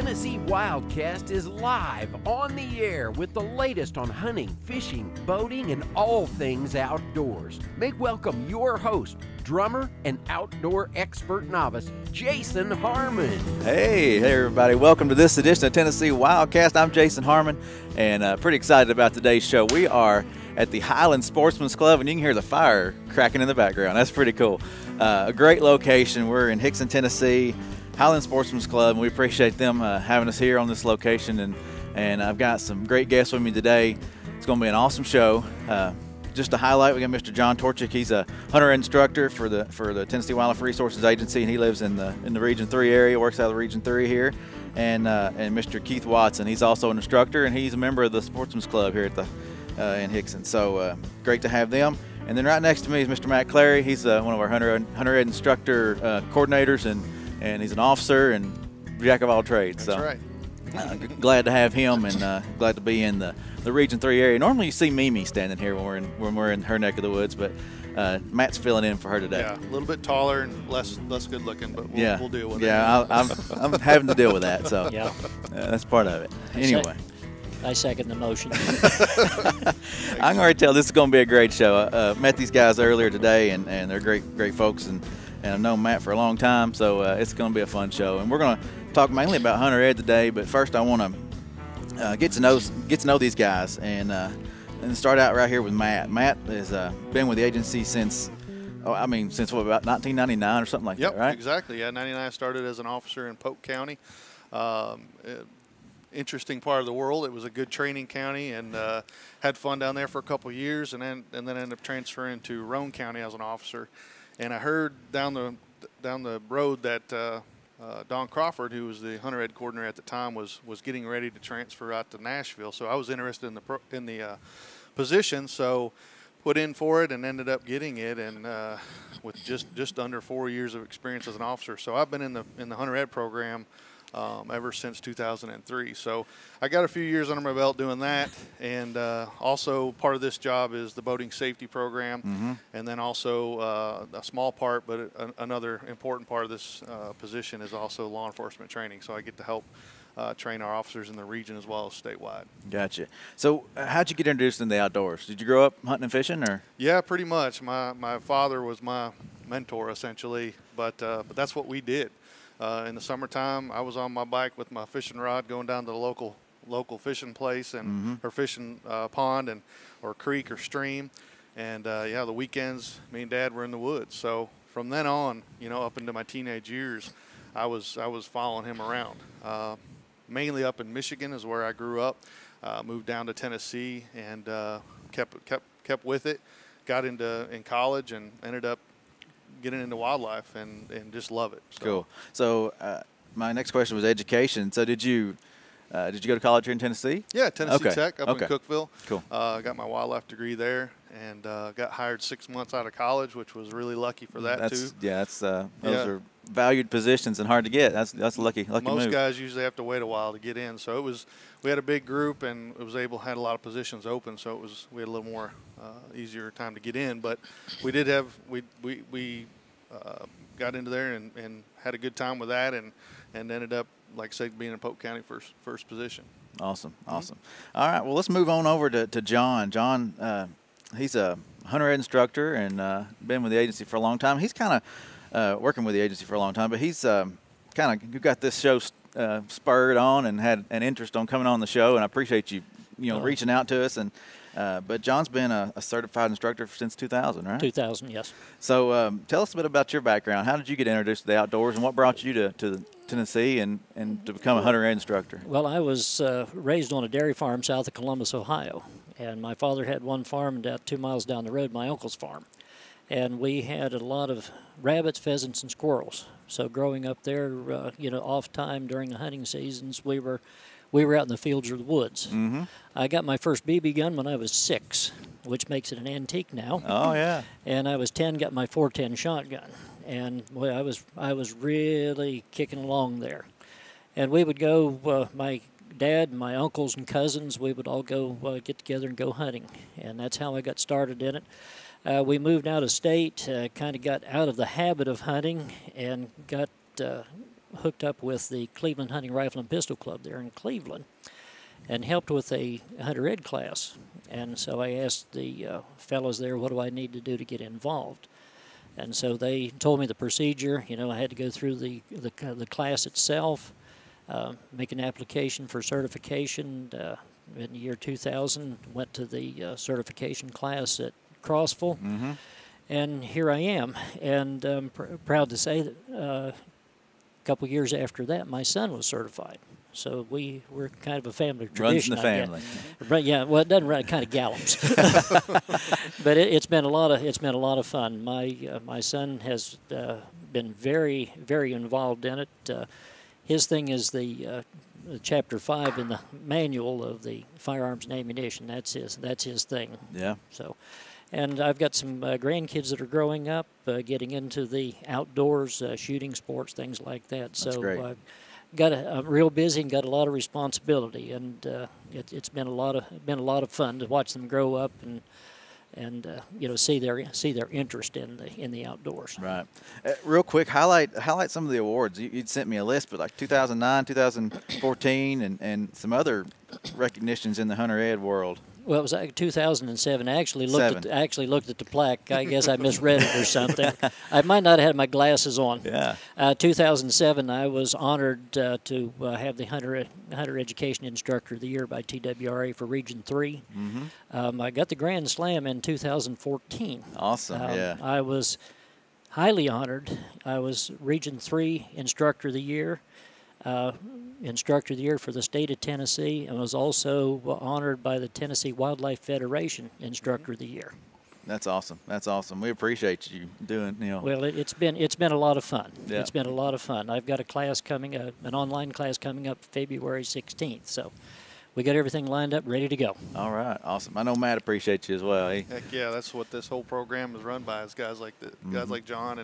Tennessee WildCast is live on the air with the latest on hunting, fishing, boating, and all things outdoors. Make welcome your host, drummer and outdoor expert novice, Jason Harmon. Hey everybody. Welcome to this edition of Tennessee WildCast. I'm Jason Harmon, and pretty excited about today's show. We are at the Highland Sportsman's Club, and you can hear the fire cracking in the background. That's pretty cool. A great location. We're in Hickson, Tennessee, Highland Sportsman's Club, and we appreciate them having us here on this location. And I've got some great guests with me today. It's going to be an awesome show. Just to highlight, we got Mr. John Torchick. He's a hunter instructor for the Tennessee Wildlife Resources Agency, and he lives in the Region 3 area, works out of the Region 3 here. And Mr. Keith Watson, he's also an instructor, and he's a member of the Sportsman's Club here at in Hickson. So great to have them. And then right next to me is Mr. Matt Clarey. He's one of our hunter ed instructor coordinators, and he's an officer and jack of all trades. That's so right. Glad to have him, and glad to be in the Region 3 area. Normally you see Mimi standing here when we're in her neck of the woods, but Matt's filling in for her today. Yeah, a little bit taller and less good looking, but we'll deal with it. Yeah, I'm having to deal with that, so yeah. That's part of it. Anyway. I second the motion. I can already tell this is going to be a great show. Met these guys earlier today, and they're great folks, and I've known Matt for a long time, so it's going to be a fun show. And we're going to talk mainly about Hunter Ed today, but first I want to get to know these guys, and start out right here with Matt. Matt has been with the agency since about 1999 or something like that, right? Yep, exactly. Yeah, 99 I started as an officer in Polk County. Interesting part of the world. It was a good training county, and had fun down there for a couple of years, and then ended up transferring to Roane County as an officer. And I heard down the road that Don Crawford, who was the hunter ed coordinator at the time, was getting ready to transfer out to Nashville. So I was interested in the position, so put in for it and ended up getting it, and with just under 4 years of experience as an officer. So I've been in the hunter ed program ever since 2003. So I got a few years under my belt doing that, and also part of this job is the boating safety program, and then also a small part, but another important part of this position is also law enforcement training. So I get to help train our officers in the region as well as statewide. Gotcha. So how'd you get introduced in the outdoors? Did you grow up hunting and fishing, or? Yeah, pretty much. My father was my mentor essentially, but that's what we did. In the summertime, I was on my bike with my fishing rod going down to the local fishing place or fishing pond or creek or stream, and the weekends me and Dad were in the woods. So from then on, up into my teenage years, I was following him around. Mainly up in Michigan is where I grew up. Moved down to Tennessee and kept with it. Got in college and ended up getting into wildlife and just love it. So. Cool. So my next question was education. So did you go to college here in Tennessee? Yeah, Tennessee Tech up in Cookeville. Cool. Got my wildlife degree there, and got hired 6 months out of college, which was really lucky for that too. Yeah, those are valued positions and hard to get. That's a lucky move. Most guys usually have to wait a while to get in. So we had a big group, and had a lot of positions open. So we had a little more easier time to get in. But we did have we got into there and had a good time with that, and ended up, like I said, being in Polk County first position. Awesome. All right, well, let's move on over to John. John, he's a hunter ed instructor and been with the agency for a long time. He's kind of working with the agency for a long time, but he's kind of got this show spurred on and had an interest on coming on the show, and I appreciate you reaching out to us. And but John's been a certified instructor since 2000, right? 2000, yes. So tell us a bit about your background. How did you get introduced to the outdoors, and what brought you to Tennessee and to become a hunter ed instructor? Well, I was raised on a dairy farm south of Columbus, Ohio, and my father had one farm about 2 miles down the road, my uncle's farm, and we had a lot of rabbits, pheasants, and squirrels. So growing up there, off time during the hunting seasons, we were out in the fields or the woods. I got my first BB gun when I was 6, which makes it an antique now. Oh yeah. And I was 10, got my 410 shotgun, and boy, I was really kicking along there. And we would go, my dad and my uncles and cousins, we would all go get together and go hunting, and that's how I got started in it. We moved out of state, kind of got out of the habit of hunting, and got hooked up with the Cleveland Hunting Rifle and Pistol Club there in Cleveland and helped with a Hunter Ed class. And so I asked the fellows there, what do I need to do to get involved? And so they told me the procedure. You know, I had to go through the class itself, make an application for certification. In the year 2000, went to the certification class at Crossville, and here I am. And I'm proud to say that a couple years after that, my son was certified. So we're kind of a family tradition. Runs in the family. But yeah, well, it doesn't run; it kind of gallops. But it's been a lot of fun. My son has been very, very involved in it. His thing is the Chapter 5 in the manual of the firearms and ammunition. That's his thing. Yeah. So, and I've got some grandkids that are growing up, getting into the outdoors, shooting sports, things like that. That's great. I'm real busy and got a lot of responsibility, and it's been a lot of fun to watch them grow up and you know, see their interest in the outdoors. Right. Real quick, highlight some of the awards. You'd sent me a list, but like 2009, 2014, and some other recognitions in the Hunter Ed world. Well, it was like 2007. I actually looked at the plaque. I guess I misread it or something. I might not have had my glasses on. Yeah. 2007, I was honored to have the Hunter Education Instructor of the Year by TWRA for Region 3. I got the Grand Slam in 2014. Awesome. Yeah. I was highly honored. I was Region 3 Instructor of the Year. Instructor of the Year for the state of Tennessee, and was also honored by the Tennessee Wildlife Federation Instructor of the Year. That's awesome. That's awesome. We appreciate you doing. You know. Well, it's been a lot of fun. Yeah. It's been a lot of fun. I've got a class coming, an online class coming up February 16th. So we got everything lined up, ready to go. All right, awesome. I know Matt appreciates you as well. Heck yeah, that's what this whole program is run by. Is guys like guys like John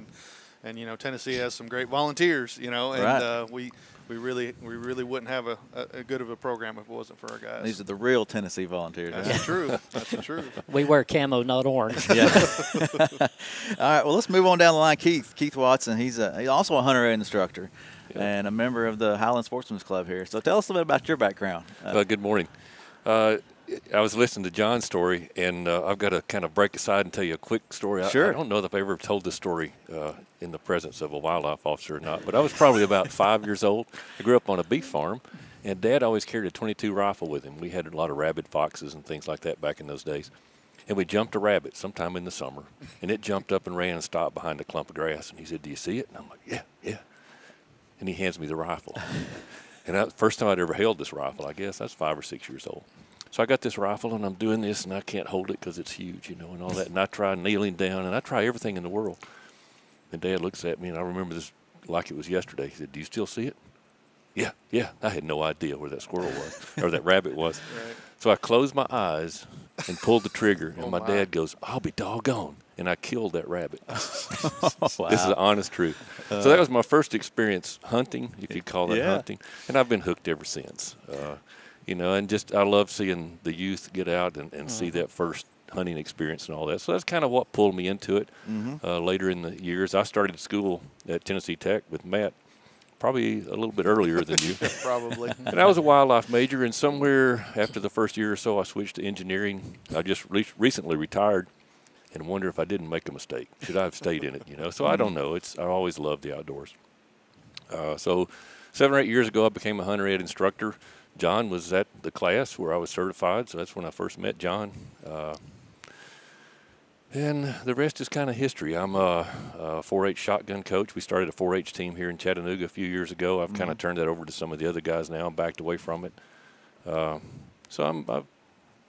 and you know, Tennessee has some great volunteers. You know, and right. We really wouldn't have a good of a program if it wasn't for our guys. These are the real Tennessee volunteers. That's true. That's the truth. We wear camo, not orange. Yeah. All right. Well, let's move on down the line. Keith Watson. He's also a Hunter Ed instructor and a member of the Highland Sportsman's Club here. So tell us a little bit about your background. Good morning. I was listening to John's story, and I've got to kind of break aside and tell you a quick story. Sure. I don't know if I've ever told this story in the presence of a wildlife officer or not, but I was probably about 5 years old. I grew up on a beef farm, and Dad always carried a .22 rifle with him. We had a lot of rabid foxes and things like that back in those days. And we jumped a rabbit sometime in the summer, and it jumped up and ran and stopped behind a clump of grass. And he said, "Do you see it?" And I'm like, yeah. And he hands me the rifle. And first time I'd ever held this rifle, I guess. I was 5 or 6 years old. So I got this rifle, and I'm doing this, and I can't hold it because it's huge, you know, and all that. And I try kneeling down, and I try everything in the world. And Dad looks at me, and I remember this like it was yesterday. He said, "Do you still see it?" Yeah. I had no idea where that squirrel was or that rabbit was. Right. So I closed my eyes and pulled the trigger, and my dad goes, "I'll be doggone." And I killed that rabbit. Wow. This is the honest truth. So that was my first experience hunting, you could call that hunting. And I've been hooked ever since. You know, and just I love seeing the youth get out and see that first hunting experience and all that. So that's kind of what pulled me into it. Later in the years, I started school at Tennessee Tech with Matt, probably a little bit earlier than you. Probably. And I was a wildlife major, and somewhere after the first year or so, I switched to engineering. I just recently retired and wonder if I didn't make a mistake. Should I have stayed in it, you know? So I don't know. I always loved the outdoors. So 7 or 8 years ago, I became a Hunter Ed instructor. John was at the class where I was certified, so that's when I first met John. And the rest is kind of history. I'm a 4-H shotgun coach. We started a 4-H team here in Chattanooga a few years ago. I've kind of turned that over to some of the other guys now. I'm backed away from it. So I've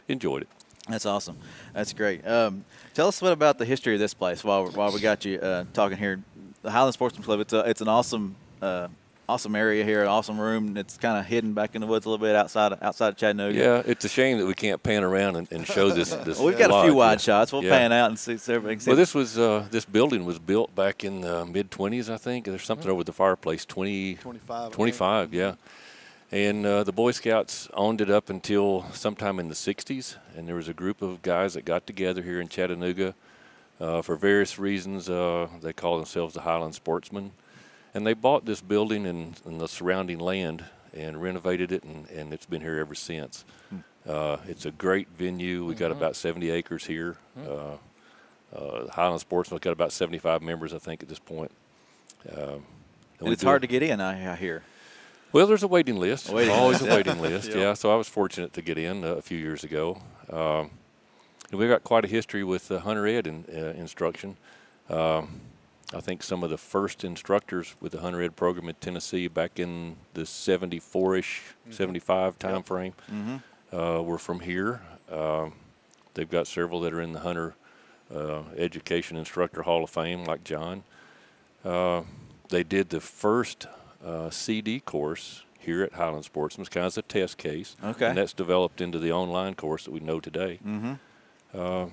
enjoyed it. That's awesome. That's great. Tell us what about the history of this place while we got you talking here. The Highland Sportsman Club, it's an awesome area here, an awesome room. It's kind of hidden back in the woods a little bit outside of Chattanooga. Yeah, it's a shame that we can't pan around and show this. Well, we've got a few wide shots. We'll pan out and see so everybody can see. Well, this building was built back in the mid-20s, I think. There's something over the fireplace, 25, yeah. And the Boy Scouts owned it up until sometime in the 60s, and there was a group of guys that got together here in Chattanooga for various reasons. They call themselves the Highland Sportsman. And they bought this building and the surrounding land and renovated it, and it's been here ever since. It's a great venue. We got about 70 acres here. Highland Sportsman's got about 75 members, I think, at this point. And it's hard to get in, I hear. Well, there's a waiting list. Always a Yeah. waiting list, yeah. So I was fortunate to get in a few years ago. And we got quite a history with Hunter Ed instruction. I think some of the first instructors with the Hunter Ed program in Tennessee back in the 74-ish, 75 time frame were from here. They've got several that are in the Hunter Education Instructor Hall of Fame, like John. They did the first CD course here at Highland Sportsman, kind of as a test case. Okay. And that's developed into the online course that we know today. Well,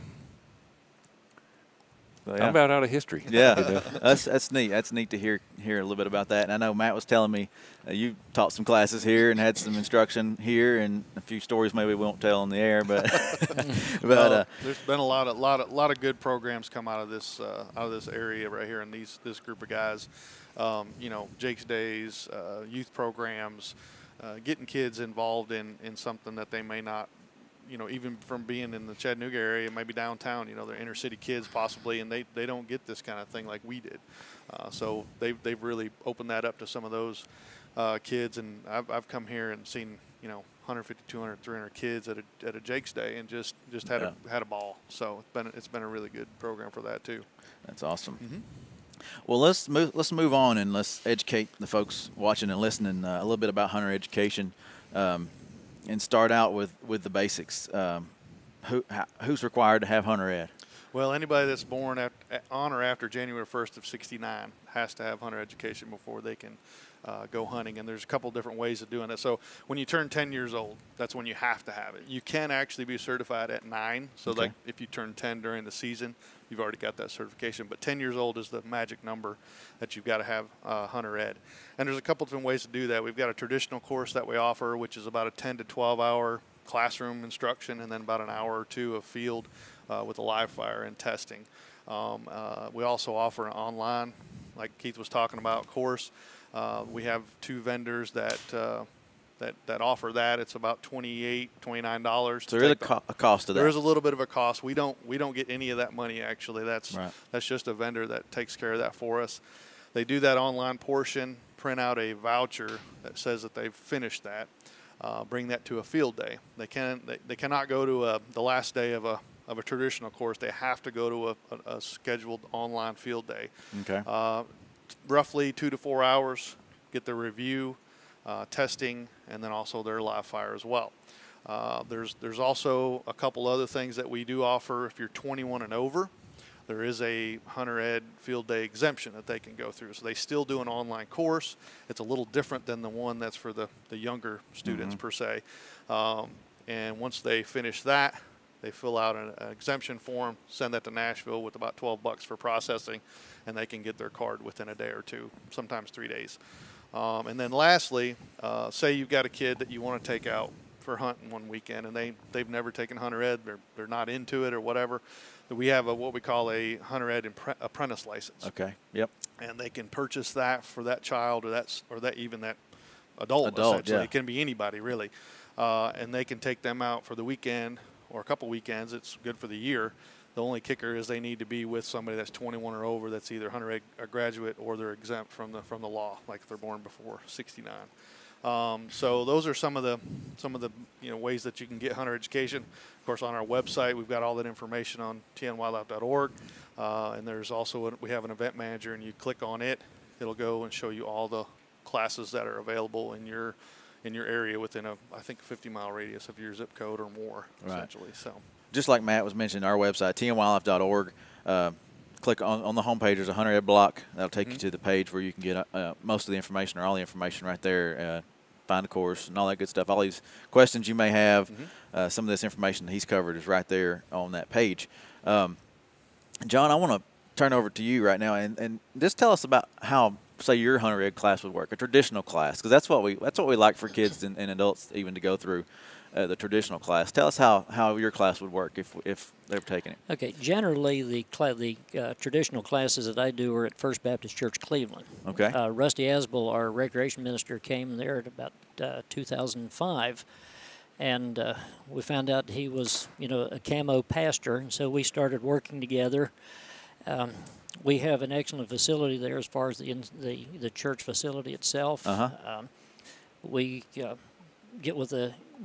I'm about out of history. Yeah, You know? that's neat. That's neat to hear a little bit about that. And I know Matt was telling me you taught some classes here and had some instruction here, and a few stories maybe we won't tell on the air. But there's been a lot of good programs come out of this area right here, and this group of guys. You know, Jake's Days, youth programs, getting kids involved in something that they may not. You know, even from being in the Chattanooga area, maybe downtown, you know, they're inner city kids possibly, and they don't get this kind of thing like we did. So they've really opened that up to some of those kids. And I've come here and seen, you know, 150, 200, 300 kids at a Jake's Day and just had a ball. So it's been a really good program for that too. That's awesome. Well, let's move on and let's educate the folks watching and listening a little bit about Hunter Education. And start out with the basics. Who's required to have Hunter Ed? Well, anybody that's born on or after January 1st of '69 has to have Hunter Education before they can go hunting. And there's a couple different ways of doing it. So when you turn 10 years old, that's when you have to have it. You can actually be certified at 9. So like if you turn 10 during the season, you've already got that certification. But 10 years old is the magic number that you've got to have Hunter Ed. And there's a couple different ways to do that. We've got a traditional course that we offer, which is about a 10 to 12 hour classroom instruction, and then about an hour or two of field with a live fire and testing. We also offer an online, like Keith was talking about, course. We have 2 vendors that offer that. It's about $28, $29. So there is a cost to that. There is a little bit of a cost. We don't get any of that money actually. That's right. That's just a vendor that takes care of that for us. They do that online portion, print out a voucher that says that they've finished that, bring that to a field day. They cannot go to the last day of a traditional course. They have to go to a scheduled online field day. Okay. Roughly 2 to 4 hours, get the review, testing, and then also their live fire as well. There's also a couple other things that we do offer. If you're 21 and over, there is a Hunter Ed field day exemption that they can go through. So they still do an online course. It's a little different than the one that's for the younger students per se. And once they finish that, they fill out an exemption form, send that to Nashville with about $12 for processing, and they can get their card within a day or two, sometimes 3 days. And then lastly, say you've got a kid that you want to take out for hunting one weekend, and they've never taken Hunter Ed, they're not into it or whatever. We have what we call a Hunter Ed apprentice license. Okay. Yep. And they can purchase that for that child or that adult essentially. Yeah. It can be anybody really, and they can take them out for the weekend or a couple weekends. It's good for the year. The only kicker is they need to be with somebody that's 21 or over, that's either Hunter Ed a graduate or they're exempt from the law, like if they're born before '69. So those are some of the ways that you can get Hunter Education. Of course, on our website, we've got all that information on tnwildlife.org, and there's also we have an event manager, and you click on it, it'll go and show you all the classes that are available in your area within I think 50-mile radius of your zip code or more, essentially. So just like Matt was mentioning, our website tnwildlife.org. Click on the homepage. There's a Hunter Ed block that'll take you to the page where you can get most of the information or all the information right there. Find a course and all that good stuff. All these questions you may have, some of this information that he's covered is right there on that page. John, I want to turn over to you right now and just tell us about how, say, your Hunter Ed class would work, a traditional class, because that's what we like for kids and adults even to go through. the traditional class. Tell us how your class would work if they were taking it. Okay, generally the traditional classes that I do are at First Baptist Church, Cleveland. Okay. Rusty Asbel, our recreation minister, came there at about 2005, and we found out he was, a camo pastor, and so we started working together. We have an excellent facility there as far as the church facility itself. We get with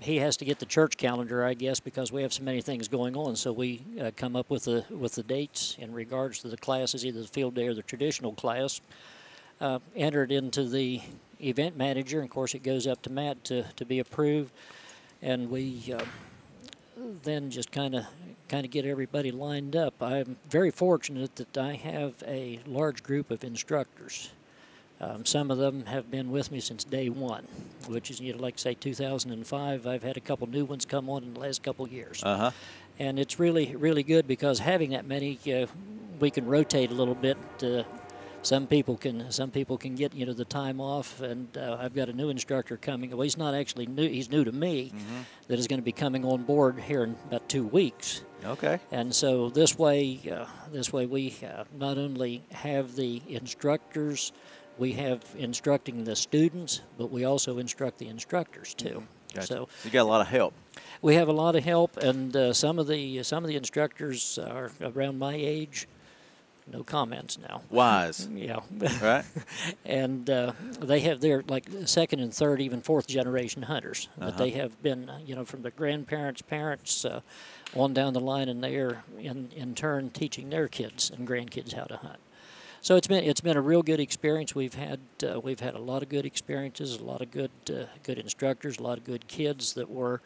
he has to get the church calendar, I guess, because we have so many things going on. So we come up with the dates in regards to the classes, either the field day or the traditional class. Enter it into the event manager, and of course it goes up to Matt to be approved, and we then just kind of get everybody lined up. I'm very fortunate that I have a large group of instructors. Some of them have been with me since day one, which is, like say 2005. I've had a couple new ones come on in the last couple years. And it's really, really good because having that many, we can rotate a little bit. Some people can get the time off, and I've got a new instructor coming. Well, he's not actually new. He's new to me. That is going to be coming on board here in about 2 weeks. Okay. And so this way we not only have the instructors, we have instructing the students, but we also instruct the instructors too. Gotcha. So you got a lot of help. We have a lot of help, and some of the instructors are around my age. No comments now. Wise. Yeah. Right. And they're like second and third, even fourth generation hunters. But they have been, from their grandparents, parents, on down the line, and they are in turn teaching their kids and grandkids how to hunt. So it's been a real good experience. We've had a lot of good experiences, a lot of good instructors, a lot of good kids that were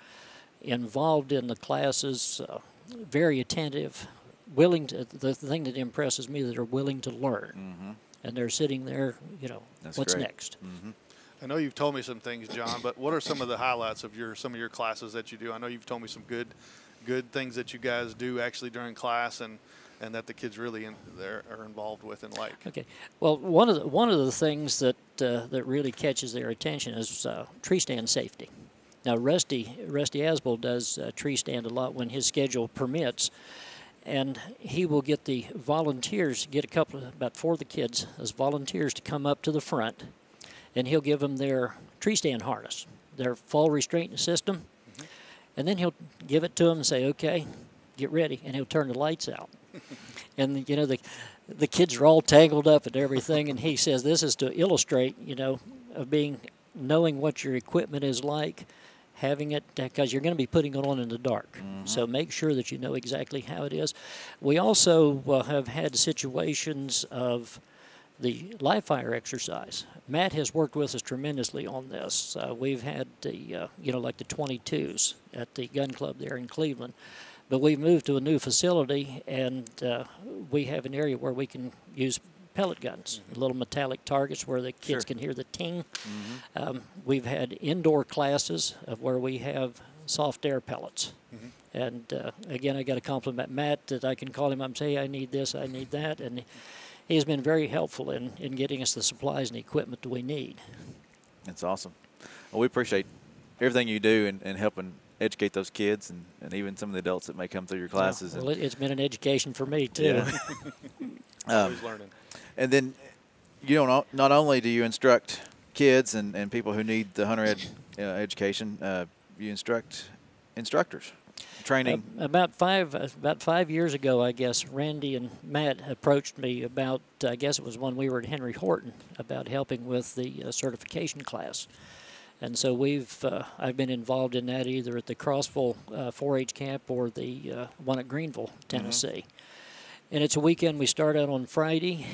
involved in the classes, very attentive, willing to. The thing that impresses me, that they're willing to learn, and they're sitting there. That's what's great. next? I know you've told me some things, John, but what are some of the highlights of some of your classes that you do? I know you've told me some good things that you guys do actually during class, and that the kids really are involved with and like. Okay. Well, one of the things that really catches their attention is tree stand safety. Now, Rusty Asbel does tree stand a lot when his schedule permits, and he will get the volunteers, about 4 of the kids as volunteers to come up to the front, and he'll give them their tree stand harness, their fall restraint system, and then he'll give it to them and say, "Okay, get ready," and he'll turn the lights out. And the kids are all tangled up and everything, and he says this is to illustrate, of knowing what your equipment is like, having it, because you're going to be putting it on in the dark. So make sure that you know exactly how it is. We also have had situations of the live fire exercise. Matt has worked with us tremendously on this. We've had the, like the 22s at the gun club there in Cleveland. But we've moved to a new facility, and we have an area where we can use pellet guns, little metallic targets where the kids can hear the ting. We've had indoor classes of where we have soft air pellets. And again, I got to compliment Matt that I can call him up and say, "Hey, I need this, I need that," and he has been very helpful in getting us the supplies and equipment that we need. That's awesome. Well, we appreciate everything you do and helping educate those kids and even some of the adults that may come through your classes. Well, it's been an education for me too. Always learning. And then, not only do you instruct kids and people who need the hunter education, you instruct instructors, training. About 5 years ago, I guess, Randy and Matt approached me about, I guess it was when we were at Henry Horton, about helping with the certification class. And so I've been involved in that either at the Crossville 4-H camp or the one at Greenville, Tennessee. And it's a weekend. We start out on Friday.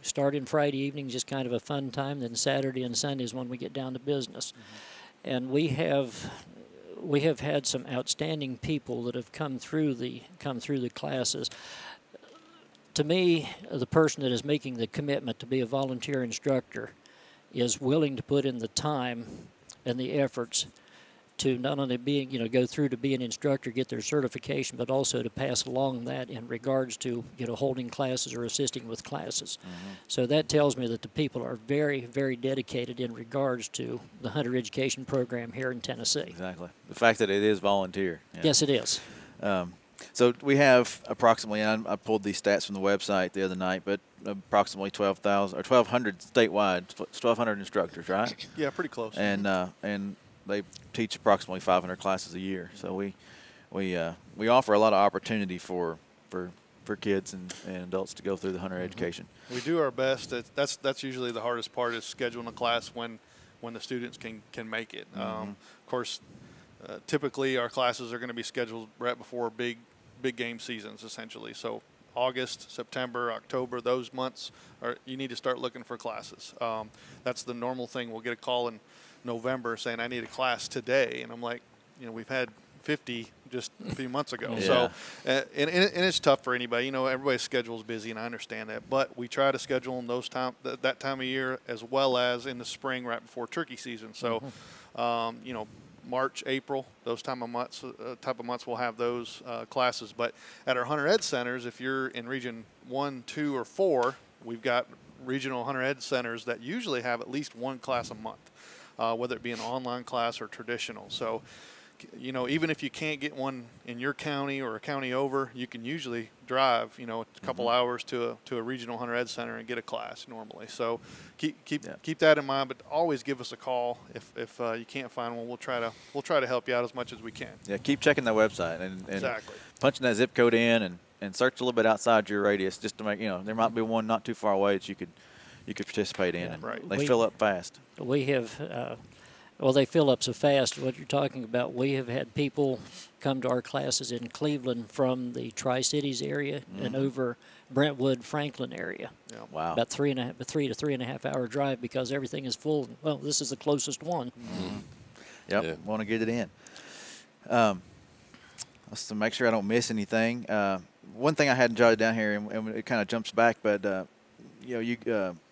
Start in Friday evening, just kind of a fun time. Then Saturday and Sunday is when we get down to business. And we have had some outstanding people that have come through the classes. To me, the person that is making the commitment to be a volunteer instructor is willing to put in the time and the efforts to not only being, go through to be an instructor, get their certification, but also to pass along that in regards to, holding classes or assisting with classes. So that tells me that the people are very, very dedicated in regards to the Hunter Education program here in Tennessee. Exactly. The fact that it is volunteer. Yeah. Yes, it is. So we have approximately, I pulled these stats from the website the other night, but approximately 12,000 or 1,200 statewide, 1,200 instructors, right? Yeah, pretty close. And they teach approximately 500 classes a year. So we offer a lot of opportunity for kids and adults to go through the Hunter Education. We do our best. That's usually the hardest part, is scheduling a class when the students can make it. Of course, typically our classes are going to be scheduled right before big game seasons, essentially. So August, September, October, those months you need to start looking for classes. That's the normal thing. We'll get a call in November saying, I need a class today, and I'm like, we've had 50 just a few months ago. Yeah. So and it's tough for anybody. Everybody's schedule is busy, and I understand that, but we try to schedule them that time of year, as well as in the spring right before turkey season. So March, April, those type of months we'll have those classes. But at our Hunter Ed centers, if you're in region 1, 2, or 4, we've got regional Hunter Ed centers that usually have at least one class a month, whether it be an online class or traditional. So, even if you can't get one in your county or a county over, you can usually drive, a couple hours to a regional Hunter Ed center and get a class normally. So keep that in mind, but always give us a call if you can't find one. We'll try to help you out as much as we can. Yeah, keep checking the website and exactly. Punching that zip code in and search a little bit outside your radius, just to make there might be one not too far away that you could participate in. Yeah, and right. They fill up fast. We have. Well, they fill up so fast. What you're talking about, we have had people come to our classes in Cleveland from the Tri-Cities area and over Brentwood, Franklin area. Yeah. Wow. About 3 to 3.5 hour drive, because everything is full. Well, this is the closest one. Yep. Yeah. Want to get it in. Let's make sure I don't miss anything. One thing I hadn't jotted down here, and it kind of jumps back, but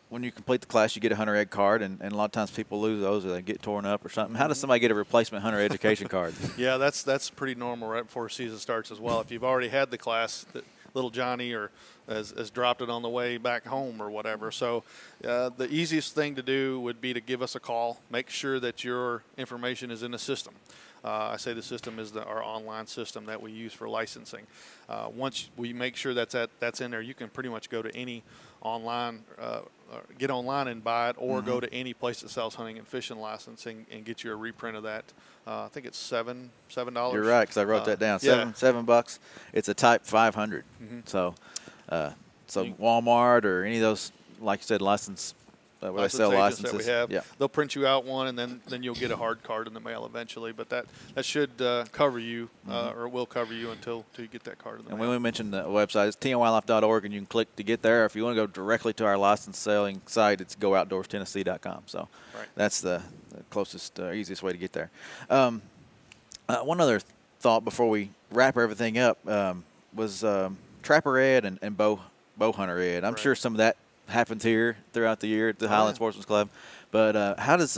when you complete the class, you get a Hunter Ed card, and a lot of times people lose those or they get torn up or something. How does somebody get a replacement Hunter Education card? Yeah, that's pretty normal right before season starts as well. If you've already had the class, little Johnny has dropped it on the way back home or whatever. So the easiest thing to do would be to give us a call. Make sure that your information is in the system. I say the system is our online system that we use for licensing. Once we make sure that's in there, you can pretty much go to any online, get online and buy it, or go to any place that sells hunting and fishing licensing and get you a reprint of that. I think it's $7. You're right, because I wrote that down. Yeah. $7. It's a Type 500. So Walmart or any of those, like you said, license. Where they sell licenses. That we have. Yeah. They'll print you out one, and then you'll get a hard card in the mail eventually. But that should cover you, or will cover you until you get that card in the mail. And when we mentioned the website, it's tnwildlife.org, and you can click to get there. If you want to go directly to our license selling site, it's gooutdoorstennessee.com. So that's the closest, easiest way to get there. One other thought before we wrap everything up was Trapper Ed and Bow Hunter Ed. I'm sure some of that happens here throughout the year at the Highland Sportsman's Club, but how does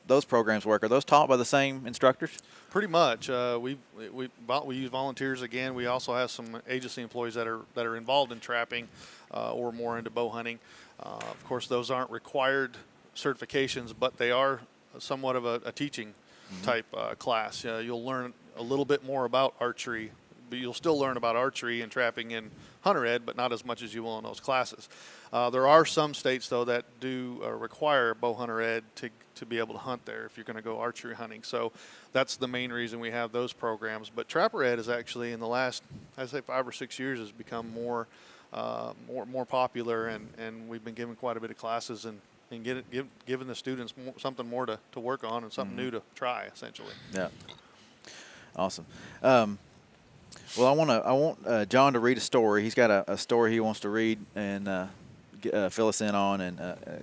those programs work? Are those taught by the same instructors? Pretty much. We use volunteers again. We also have some agency employees that are involved in trapping or more into bow hunting. Of course, those aren't required certifications, but they are somewhat of a teaching type class. You'll learn a little bit more about archery, but you'll still learn about archery and trapping in Hunter Ed, but not as much as you will in those classes. There are some states, though, that do require bow hunter ed to be able to hunt there if you're going to go archery hunting. So that's the main reason we have those programs. But Trapper Ed is actually, in the last, I'd say 5 or 6 years, has become more popular, and we've been giving quite a bit of classes and giving the students something more to work on and something new to try, essentially. Yeah. Awesome. Well, I want John to read a story. He's got a story he wants to read and fill us in on, and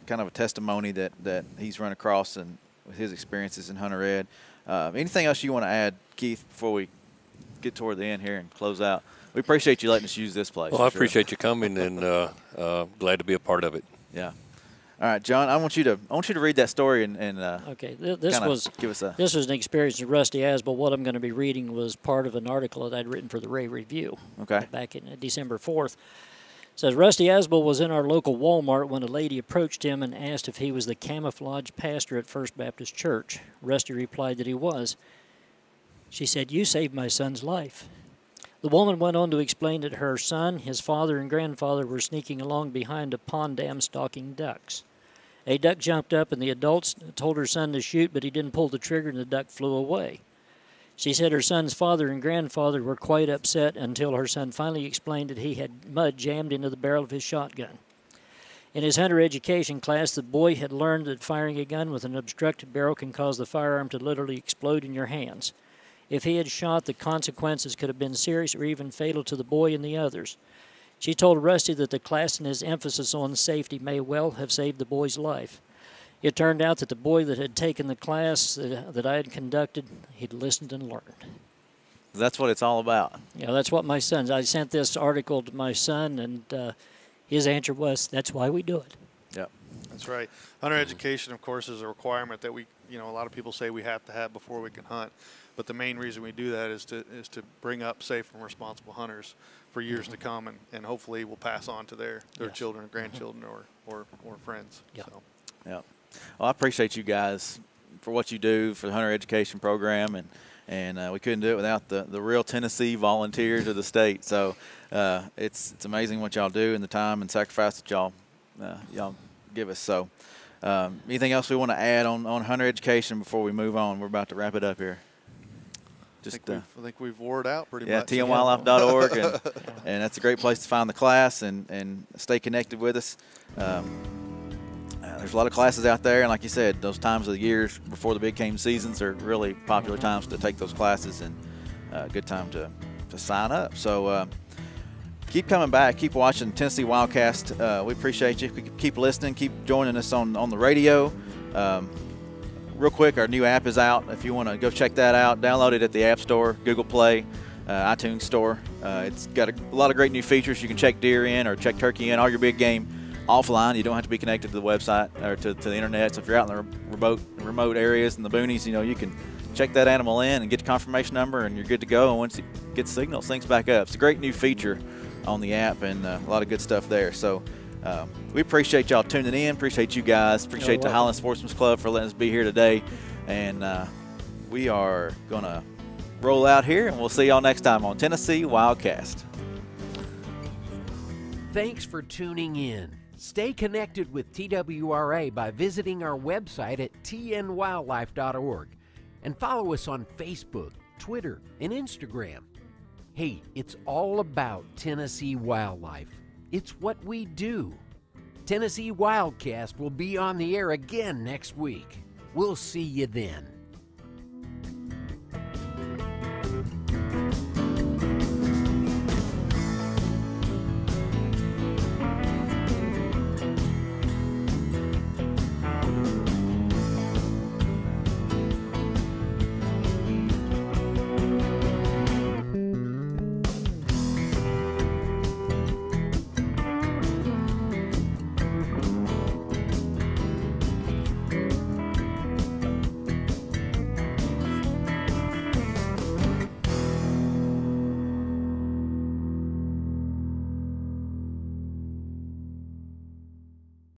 kind of a testimony that he's run across and with his experiences in Hunter Ed. Anything else you want to add, Keith, before we get toward the end here and close out? We appreciate you letting us use this place. Well, I appreciate you coming, and glad to be a part of it. Yeah. All right, John, I want you to read that story and okay. This was an experience with Rusty Asbel. What I'm going to be reading was part of an article that I'd written for the Ray Review. Okay. Back in December 4th. It says Rusty Asbel was in our local Walmart when a lady approached him and asked if he was the camouflage pastor at First Baptist Church. Rusty replied that he was. She said, "You saved my son's life." The woman went on to explain that her son, his father, and grandfather were sneaking along behind a pond dam stalking ducks. A duck jumped up, and the adults told her son to shoot, but he didn't pull the trigger, and the duck flew away. She said her son's father and grandfather were quite upset until her son finally explained that he had mud jammed into the barrel of his shotgun. In his Hunter Education class, the boy had learned that firing a gun with an obstructed barrel can cause the firearm to literally explode in your hands. If he had shot, the consequences could have been serious or even fatal to the boy and the others. She told Rusty that the class and his emphasis on safety may well have saved the boy's life. It turned out that the boy that had taken the class that I had conducted, he'd listened and learned. That's what it's all about. Yeah, that's what my son. I sent this article to my son, and his answer was, "That's why we do it." Yep. That's right. Hunter education, of course, is a requirement that we, a lot of people say we have to have before we can hunt. But the main reason we do that is to bring up safe and responsible hunters for years to come, and hopefully will pass on to their children or grandchildren or friends. Yeah. So. Yeah. Well, I appreciate you guys for what you do for the Hunter Education Program, and we couldn't do it without the real Tennessee volunteers of the state. So it's amazing what y'all do and the time and sacrifice that y'all give us. So anything else we want to add on Hunter Education before we move on? We're about to wrap it up here. I think we've wore it out pretty much. Yeah, tnwildlife.org, and that's a great place to find the class and stay connected with us. There's a lot of classes out there, and like you said, those times of the years before the big game seasons are really popular times to take those classes, and a good time to sign up. So keep coming back, keep watching Tennessee WildCast. We appreciate you. Keep listening, keep joining us on the radio. Real quick, our new app is out. If you want to go check that out, download it at the App Store, Google Play, iTunes Store. It's got a lot of great new features. You can check deer in or check turkey in, all your big game offline. You don't have to be connected to the website or to the internet. So if you're out in the remote areas in the boonies, you can check that animal in and get the confirmation number, and you're good to go. And once it gets signal, it syncs back up. It's a great new feature on the app, and a lot of good stuff there. So we appreciate y'all tuning in. Appreciate you guys. Appreciate the Highland Sportsman's Club for letting us be here today. And we are going to roll out here, and we'll see y'all next time on Tennessee WildCast. Thanks for tuning in. Stay connected with TWRA by visiting our website at tnwildlife.org and follow us on Facebook, Twitter, and Instagram. Hey, it's all about Tennessee wildlife. It's what we do. Tennessee WildCast will be on the air again next week. We'll see you then.